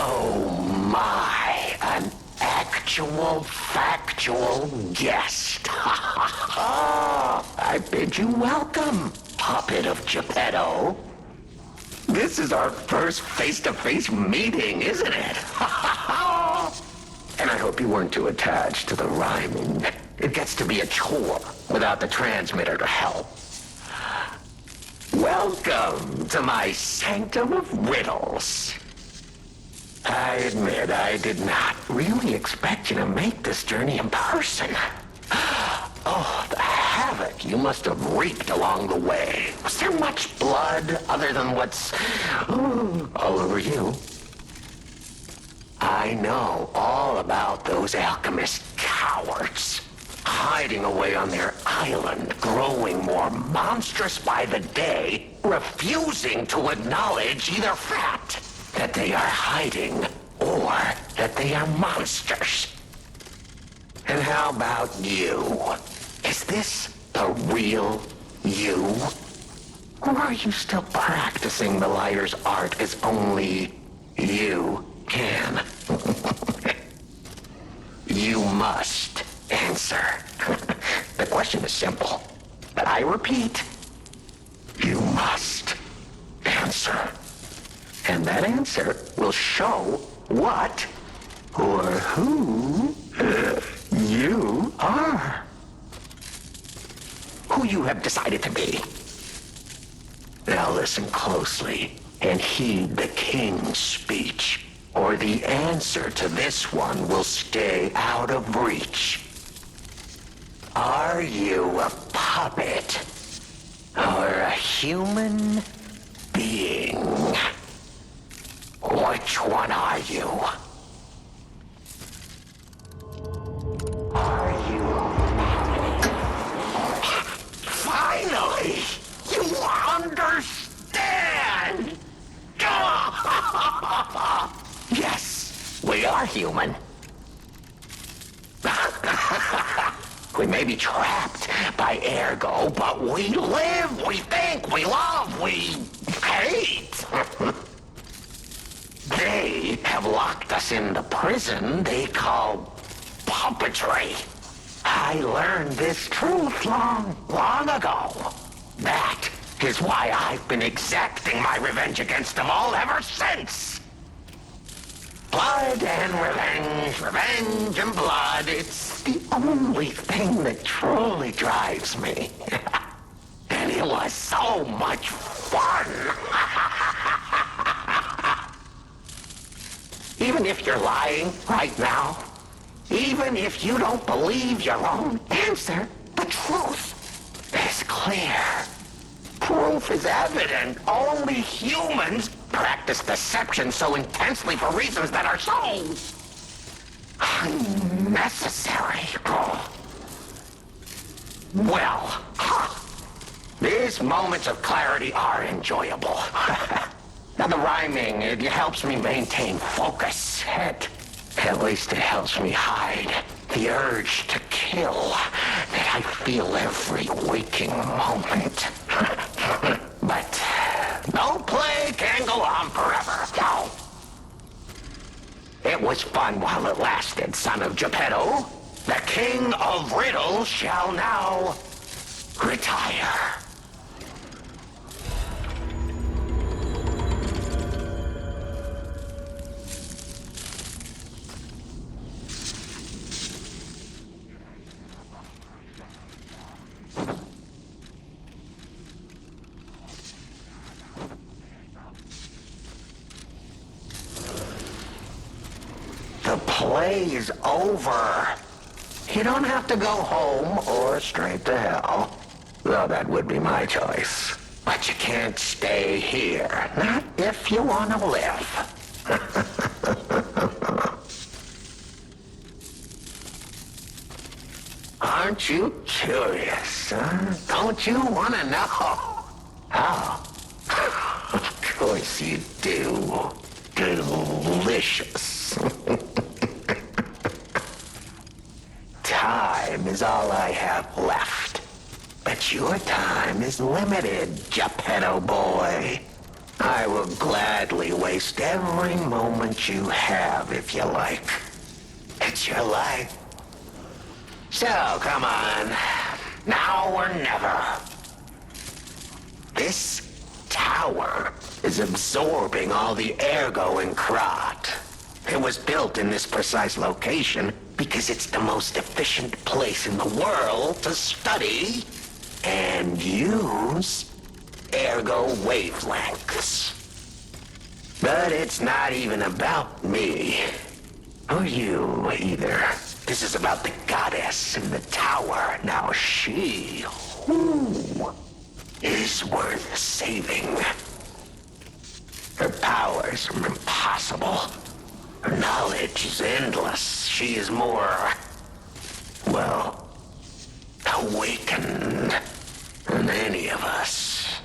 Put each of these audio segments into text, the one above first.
Oh my, an actual, factual guest. I bid you welcome, puppet of Geppetto. This is our first face-to-face meeting, isn't it? And I hope you weren't too attached to the rhyming. It gets to be a chore without the transmitter to help. Welcome to my sanctum of riddles. I admit I did not really expect you to make this journey in person. Oh, the havoc you must have wreaked along the way. Was there much blood other than what's all over you? I know all about those alchemist cowards, hiding away on their island, growing more monstrous by the day, refusing to acknowledge either fact that they are hiding or that they are monsters. And how about you? Is this the real you? Or are you still practicing the liar's art as only you can? You must answer. The question is simple, but I repeat, you must answer. And that answer will show what or who you are. Who you have decided to be. Now listen closely and heed the king's speech, or the answer to this one will stay out of reach. Are you a puppet or a human being? Which one are you? Are you finally? You understand! Yes, we are human. We may be trapped by ergo, but we live, we think, we love, we hate. They have locked us in the prison they call puppetry. I learned this truth long ago. That is why I've been exacting my revenge against them all ever since. Blood and revenge, revenge and blood. It's the only thing that truly drives me. And it was so much fun. Even if you're lying right now, even if you don't believe your own answer, the truth is clear. Proof is evident. Only humans practice deception so intensely for reasons that are so unnecessary. Well, these moments of clarity are enjoyable. Now the rhyming, it helps me maintain focus. At least it helps me hide the urge to kill that I feel every waking moment. But no play can go on forever. No. It was fun while it lasted, son of Geppetto. The king of riddles shall now retire. The play's over. You don't have to go home or straight to hell. Though that would be my choice. But you can't stay here. Not if you want to live. Aren't you curious, huh? Don't you want to know? Oh. Of course you do. Delicious. Time is all I have left. But your time is limited, Geppetto boy. I will gladly waste every moment you have if you like. It's your life. So, come on. Now or never. This tower is absorbing all the ergo in Krat. It was built in this precise location because it's the most efficient place in the world to study and use ergo wavelengths. But it's not even about me. Or you, either. This is about the goddess in the tower. Now she, is worth saving. Her powers are impossible. Her knowledge is endless. She is more, well, awakened than any of us.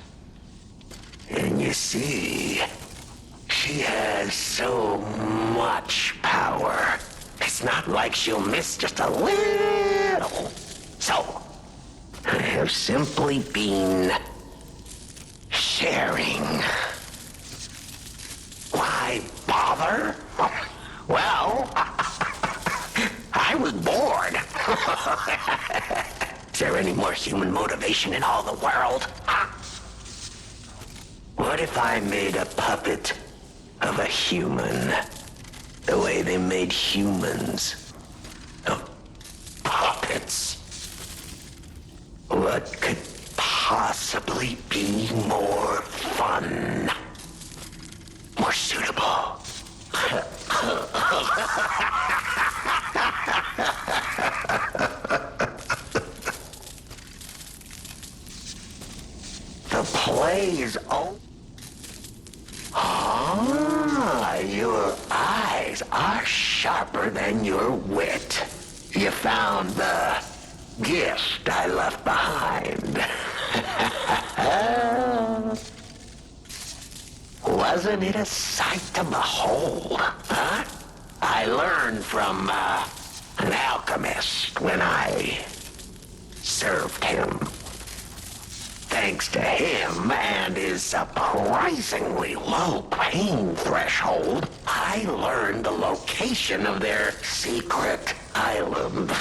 And you see, she has so much power. It's not like she'll miss just a little. So, I have simply been sharing. Why bother? Well, I was bored. Is there any more human motivation in all the world? What if I made a puppet of a human? The way they made humans of puppets. What could possibly be more fun? More suitable? The play's over. Ah, your eyes are sharper than your wit. You found the gift I left behind. Wasn't it a sight to behold, huh? I learned from an alchemist when I served him. Thanks to him and his surprisingly low pain threshold, I learned the location of their secret island.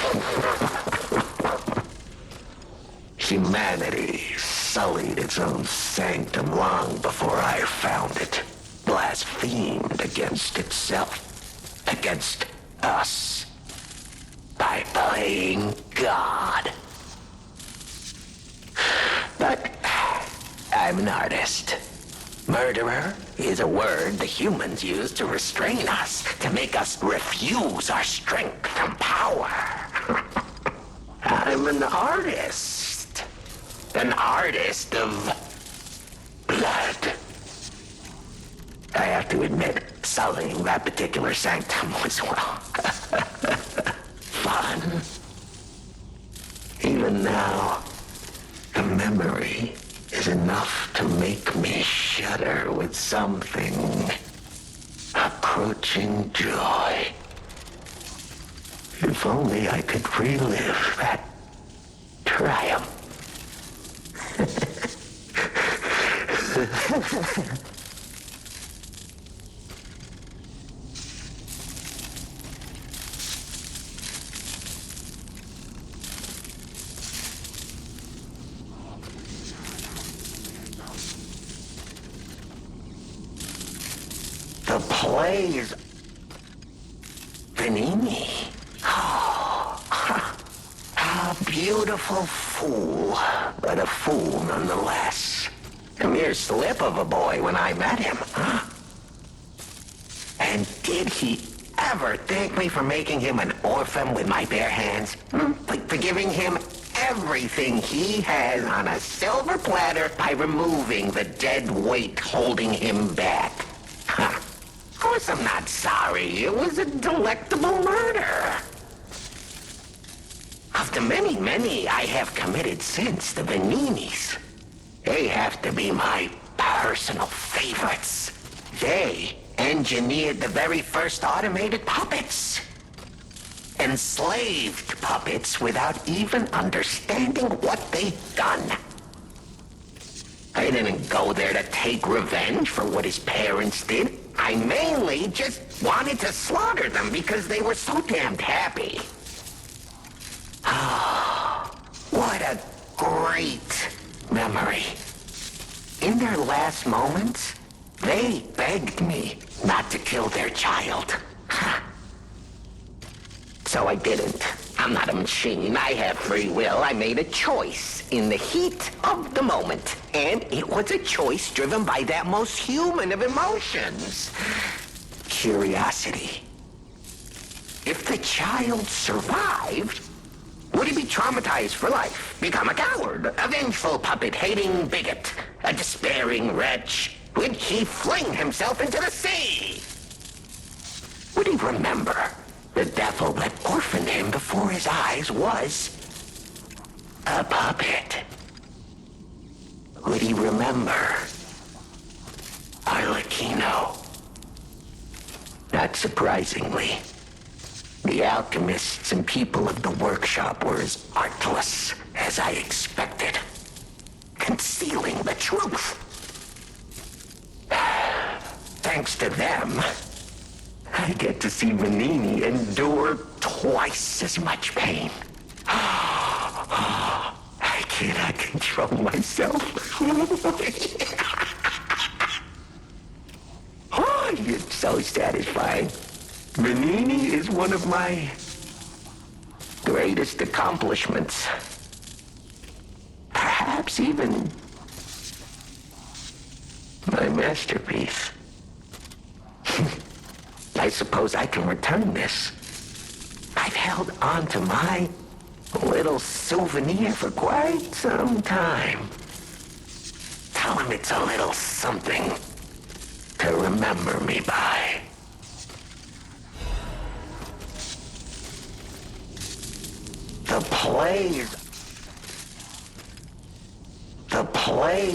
Humanity sullied its own sanctum long before I found it, blasphemed against itself, against us, by playing God. But I'm an artist. Murderer is a word the humans use to restrain us, to make us refuse our strength and power. I'm an artist. An artist of blood. I have to admit, sullying that particular sanctum was, well, fun. Even now, the memory is enough to make me shudder with something approaching joy. If only I could relive that triumph. The play is Panini. Oh, a beautiful fool, but a fool nonetheless. A mere slip of a boy when I met him, huh? And did he ever thank me for making him an orphan with my bare hands? For giving him everything he has on a silver platter by removing the dead weight holding him back. Huh. Of course I'm not sorry. It was a delectable murder. Of the many, many I have committed since, the Vaninis, they have to be my personal favorites. They engineered the very first automated puppets. Enslaved puppets without even understanding what they'd done. I I didn't go there to take revenge for what his parents did. I mainly just wanted to slaughter them because they were so damned happy. What a great memory. In their last moments, they begged me not to kill their child. So I didn't. I'm not a machine. I have free will. I made a choice in the heat of the moment. And it was a choice driven by that most human of emotions. Curiosity. If the child survived, would he be traumatized for life? Become a coward, a vengeful puppet-hating bigot, a despairing wretch? Would he fling himself into the sea? Would he remember the devil that orphaned him before his eyes was a puppet? Would he remember ARLECCHINO? Not surprisingly, the alchemists and people of the workshop were as artless as I expected, concealing the truth. Thanks to them, I get to see Manini endure twice as much pain. I cannot control myself. Oh, it's so satisfying. Manini is one of my greatest accomplishments. Perhaps even my masterpiece. I suppose I can return this. I've held on to my little souvenir for quite some time. Tell him it's a little something to remember me by. The play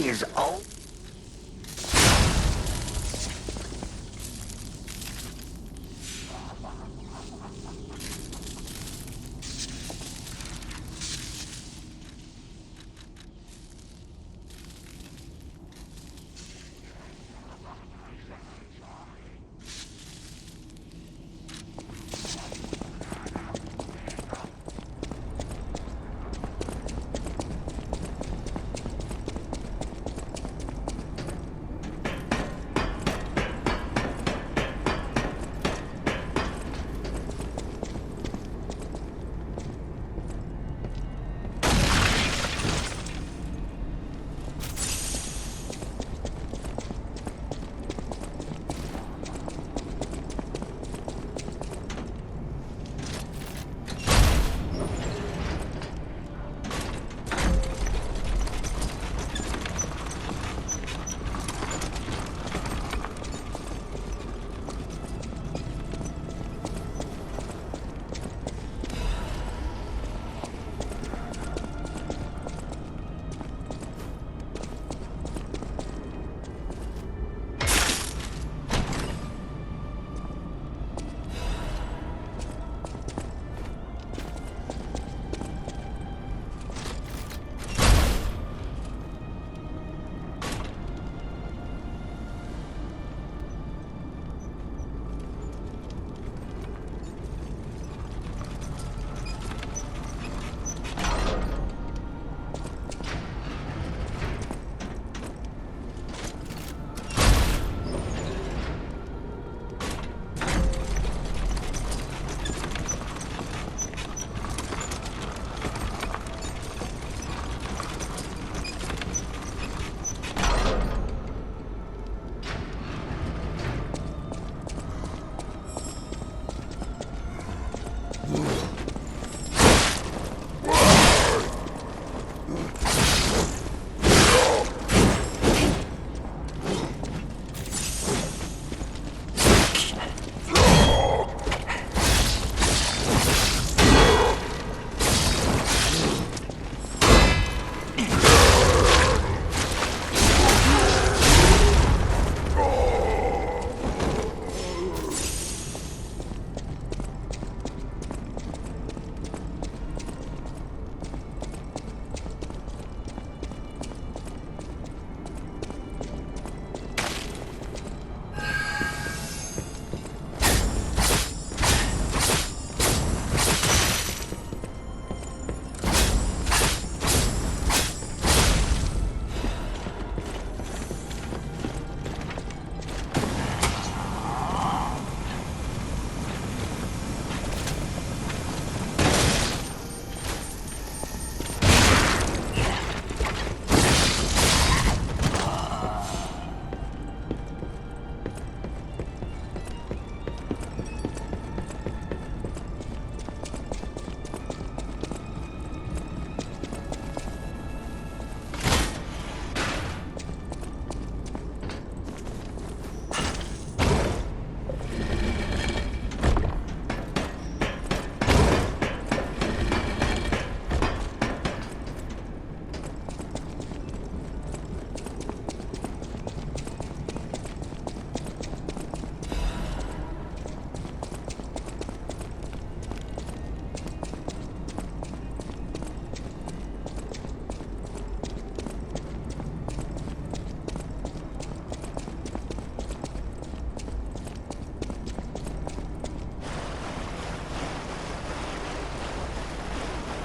is over.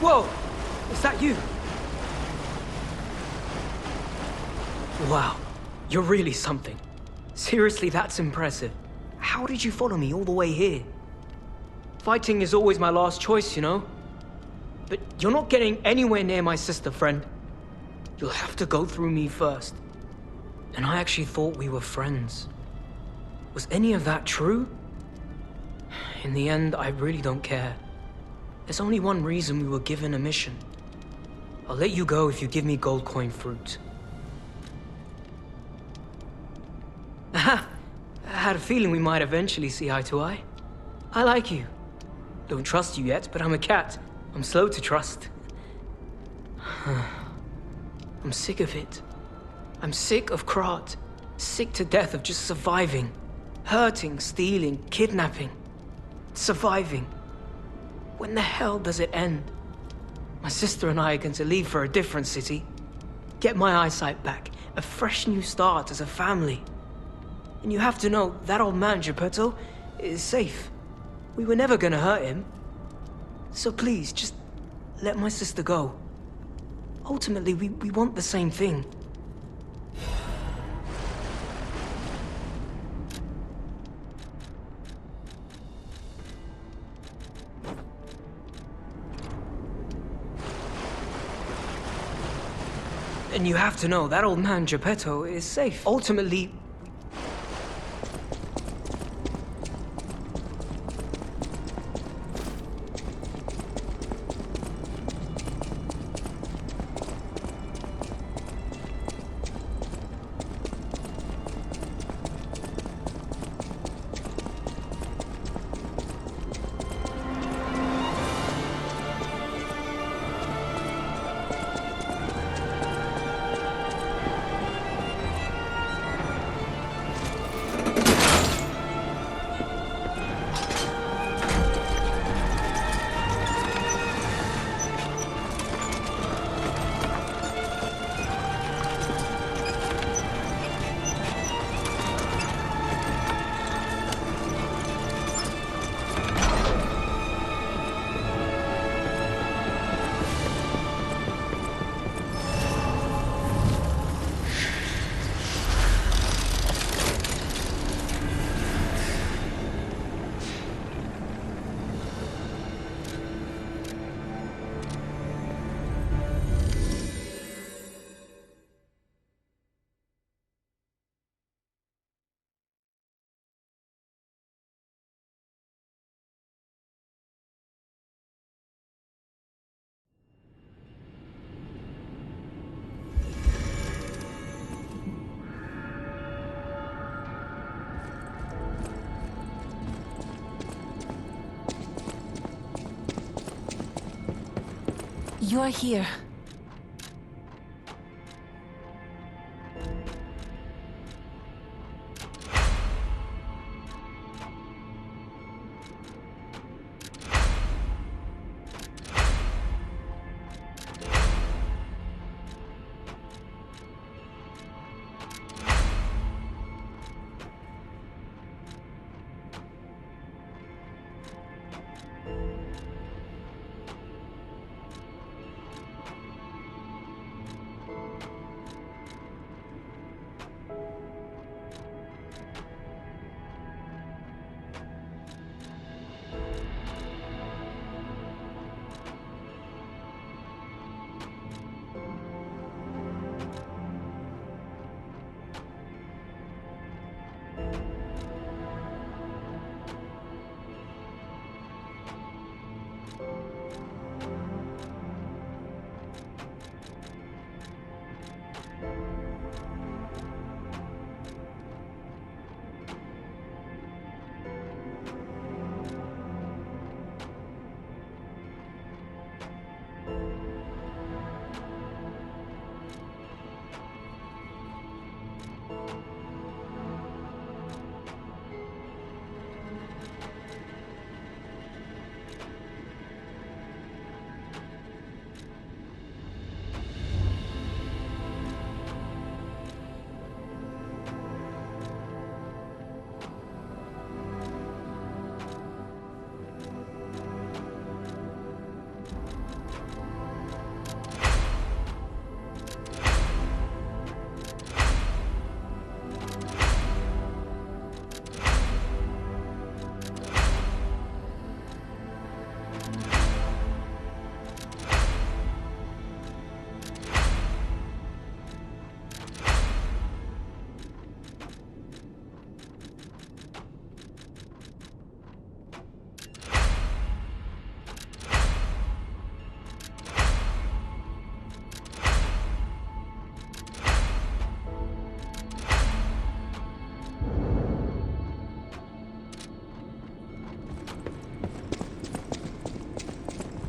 Whoa! Is that you? Wow, you're really something. Seriously, that's impressive. How did you follow me all the way here? Fighting is always my last choice, you know? But you're not getting anywhere near my sister, friend. You'll have to go through me first. And I actually thought we were friends. Was any of that true? In the end, I really don't care. There's only one reason we were given a mission. I'll let you go if you give me gold coin fruit. Aha! I had a feeling we might eventually see eye to eye. I like you. Don't trust you yet, but I'm a cat. I'm slow to trust. I'm sick of it. I'm sick of Krat. Sick to death of just surviving. Hurting, stealing, kidnapping. Surviving. When the hell does it end? My sister and I are going to leave for a different city. Get my eyesight back. A fresh new start as a family. And you have to know, that old man, Geppetto, is safe. We were never gonna hurt him. So please, just let my sister go. Ultimately, we want the same thing. And you have to know, that old man, Geppetto, is safe. Ultimately, You're here.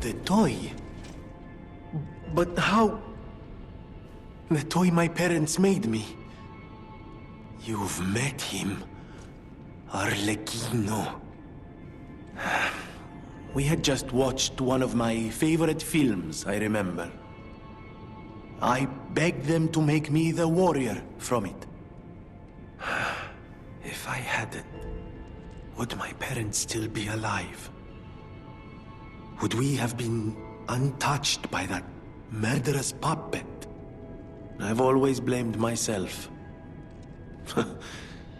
the toy? But how? The toy my parents made me. You've met him. Arlecchino. We had just watched one of my favorite films, I remember. I begged them to make me the warrior from it. If I hadn't, would my parents still be alive? Would we have been untouched by that murderous puppet? I've always blamed myself.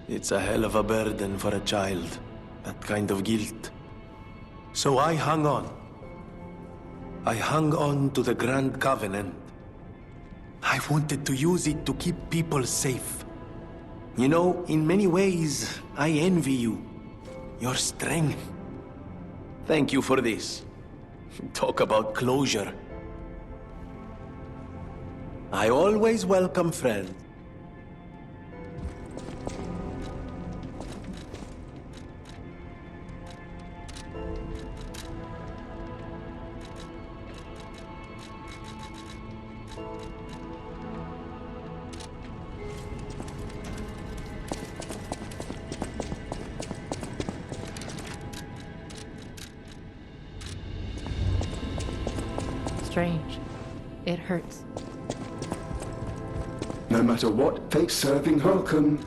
It's a hell of a burden for a child, that kind of guilt. So I hung on. I hung on to the Grand Covenant. I wanted to use it to keep people safe. You know, in many ways, I envy you. Your strength. Thank you for this. Talk about closure. I always welcome friends. Strange. It hurts. No matter what fate's serving Harkon.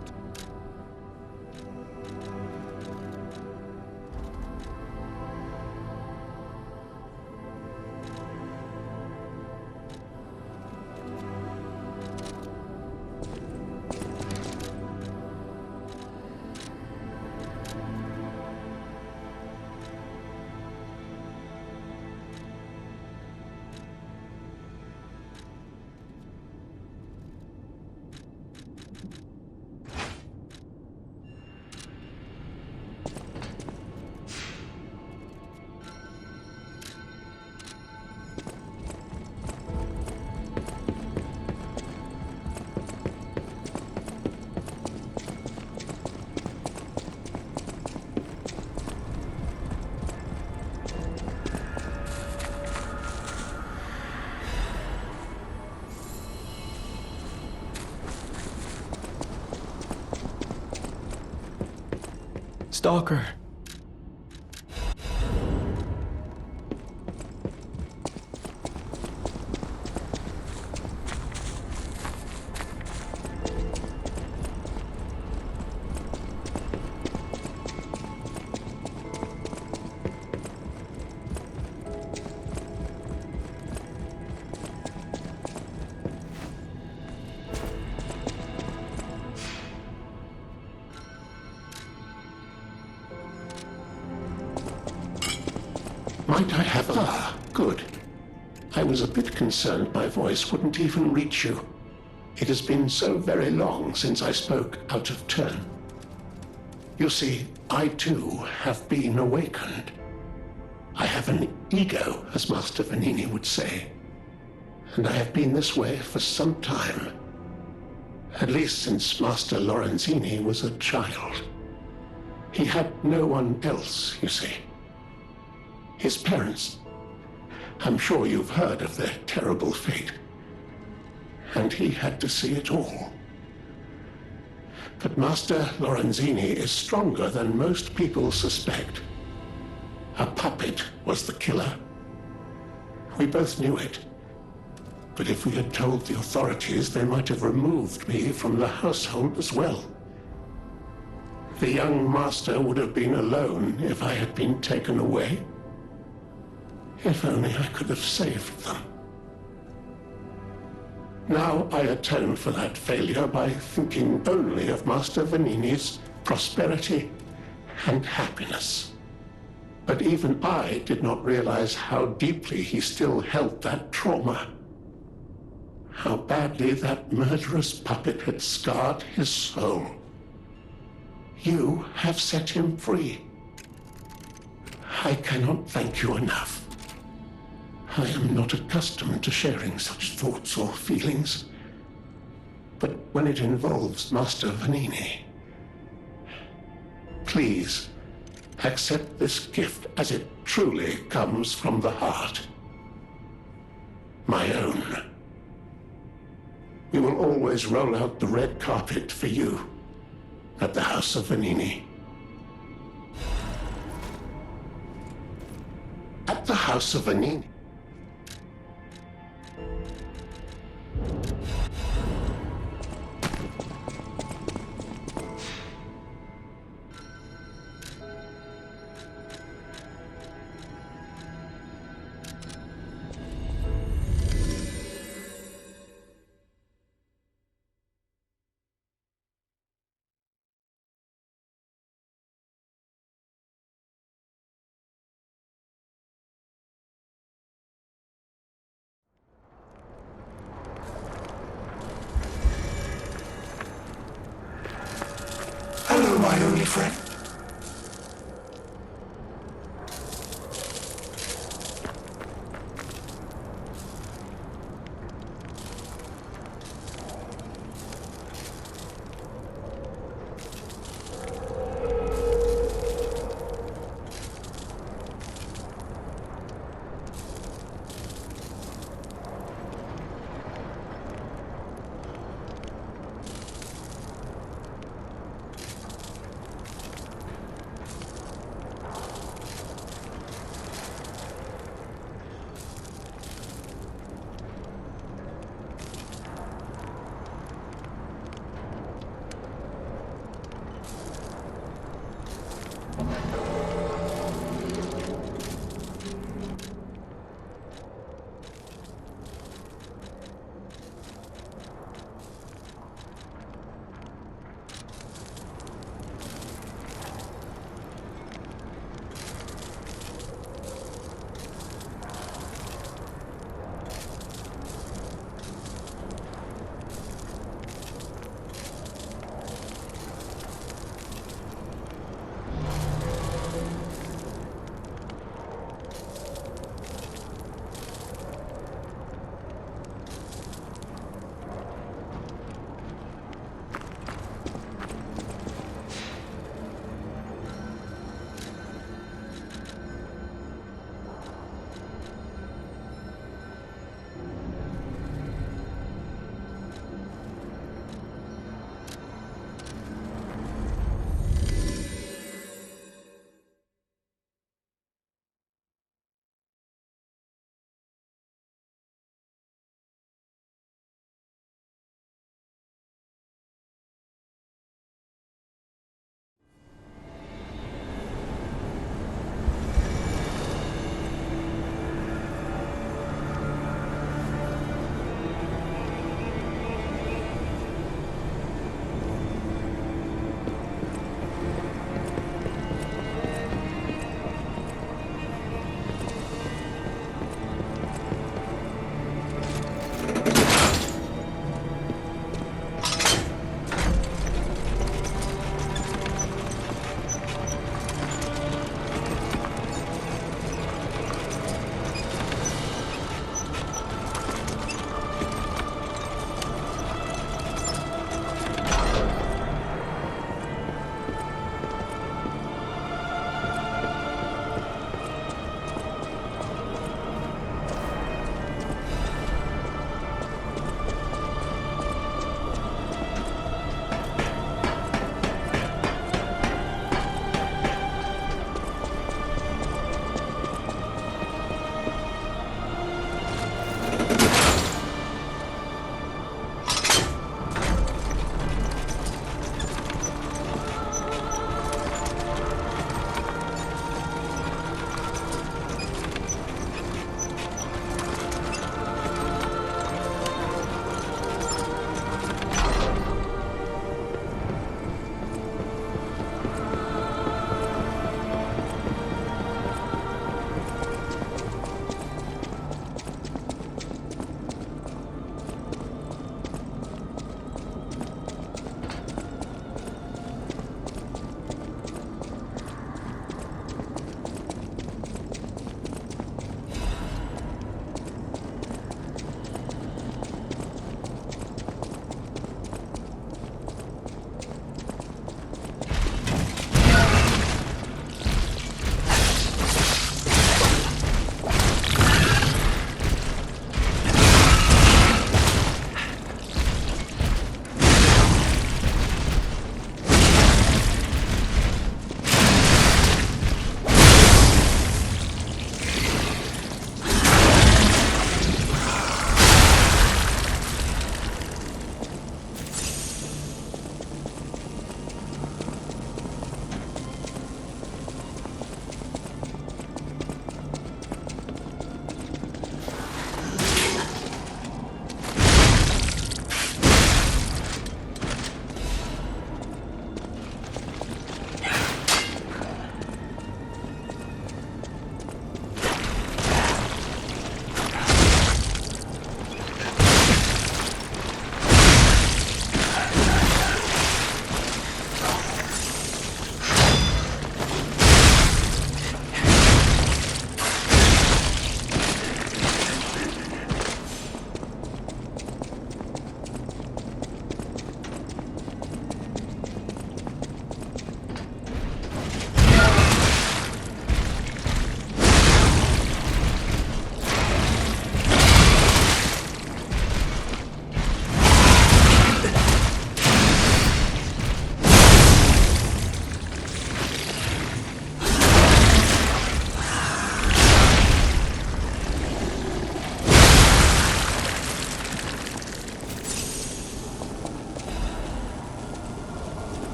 Stalker. Might I have good. I was a bit concerned my voice wouldn't even reach you. It has been so very long since I spoke out of turn. You see, I too have been awakened. I have an ego, as Master Vanini would say. And I have been this way for some time. At least since Master Lorenzini was a child. He had no one else, you see. His parents. I'm sure you've heard of their terrible fate. And he had to see it all. But Master Lorenzini is stronger than most people suspect. A puppet was the killer. We both knew it. But if we had told the authorities, they might have removed me from the household as well. The young master would have been alone if I had been taken away. If only I could have saved them. Now I atone for that failure by thinking only of Master Vanini's prosperity and happiness. But even I did not realize how deeply he still held that trauma. How badly that murderous puppet had scarred his soul. You have set him free. I cannot thank you enough. I am not accustomed to sharing such thoughts or feelings. But when it involves Master Vanini, please Accept this gift as it truly comes from the heart. My own. We will always roll out the red carpet for you at the House of Venini. At the House of Venini. Hello, my only friend.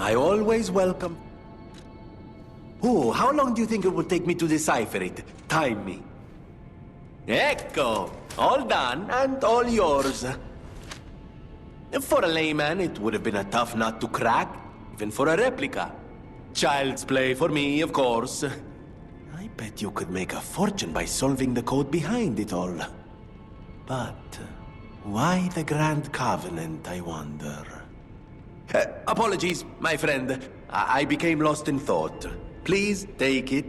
I always welcome. Oh, how long do you think it will take me to decipher it? Time me. Ecco! All done, and all yours. For a layman, it would have been a tough nut to crack, even for a replica. Child's play for me, of course. I bet you could make a fortune by solving the code behind it all. But why the Grand Covenant, I wonder? Apologies, my friend. I became lost in thought. Please take it